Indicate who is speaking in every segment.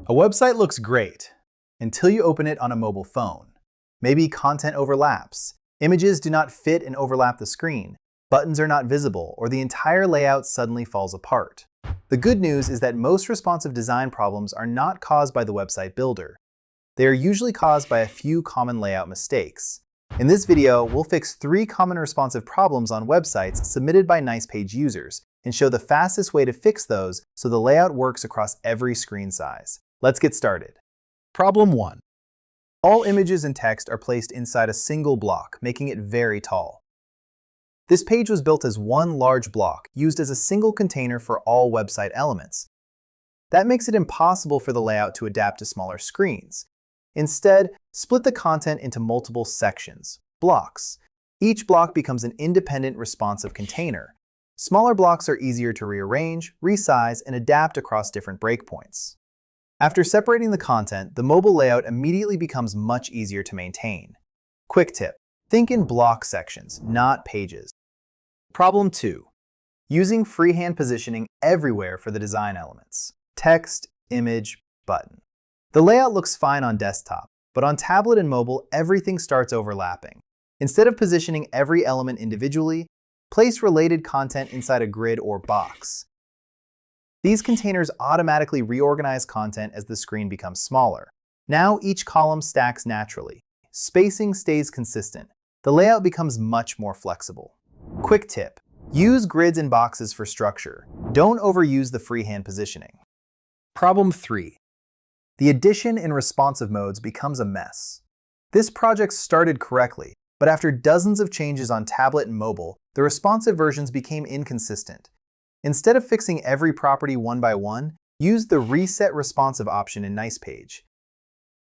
Speaker 1: A website looks great until you open it on a mobile phone. Maybe content overlaps, images do not fit and overlap the screen, buttons are not visible, or the entire layout suddenly falls apart. The good news is that most responsive design problems are not caused by the website builder. They are usually caused by a few common layout mistakes. In this video, we'll fix 3 common responsive problems on websites submitted by Nicepage users and show the fastest way to fix those so the layout works across every screen size. Let's get started. Problem 1. All images and text are placed inside a single block, making it very tall. This page was built as one large block, used as a single container for all website elements. That makes it impossible for the layout to adapt to smaller screens. Instead, split the content into multiple sections, blocks. Each block becomes an independent responsive container. Smaller blocks are easier to rearrange, resize, and adapt across different breakpoints. After separating the content, the mobile layout immediately becomes much easier to maintain. Quick tip: think in block sections, not pages. Problem 2. Using freehand positioning everywhere for the design elements. Text, image, button. The layout looks fine on desktop, but on tablet and mobile, everything starts overlapping. Instead of positioning every element individually, place related content inside a grid or box. These containers automatically reorganize content as the screen becomes smaller. Now each column stacks naturally. Spacing stays consistent. The layout becomes much more flexible. Quick tip: use grids and boxes for structure. Don't overuse the freehand positioning. Problem 3. The addition in responsive modes becomes a mess. This project started correctly, but after dozens of changes on tablet and mobile, the responsive versions became inconsistent. Instead of fixing every property one by one, use the Reset Responsive option in Nicepage.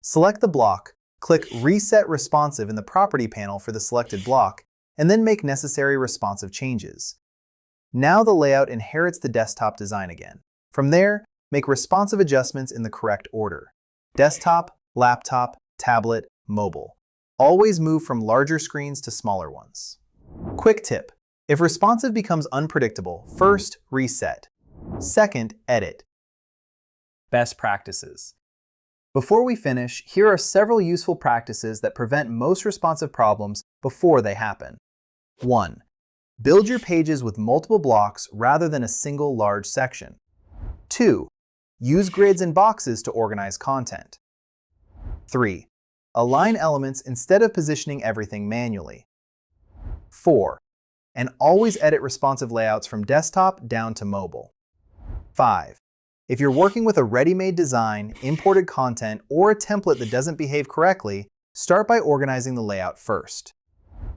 Speaker 1: Select the block, click Reset Responsive in the property panel for the selected block, and then make necessary responsive changes. Now the layout inherits the desktop design again. From there, make responsive adjustments in the correct order: desktop, laptop, tablet, mobile. Always move from larger screens to smaller ones. Quick tip: if responsive becomes unpredictable, first, reset. Second, edit. Best practices. Before we finish, here are several useful practices that prevent most responsive problems before they happen. 1. Build your pages with multiple blocks rather than a single large section. 2. Use grids and boxes to organize content. 3. Align elements instead of positioning everything manually. 4. And always edit responsive layouts from desktop down to mobile. 5. If you're working with a ready-made design, imported content, or a template that doesn't behave correctly, start by organizing the layout first.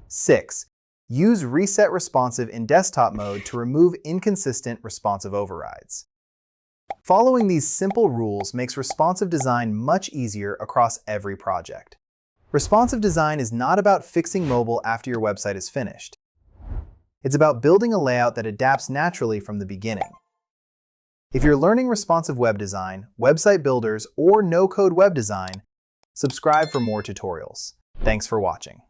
Speaker 1: 6. Use Reset Responsive in desktop mode to remove inconsistent responsive overrides. Following these simple rules makes responsive design much easier across every project. Responsive design is not about fixing mobile after your website is finished. It's about building a layout that adapts naturally from the beginning. If you're learning responsive web design, website builders, or no-code web design, subscribe for more tutorials. Thanks for watching.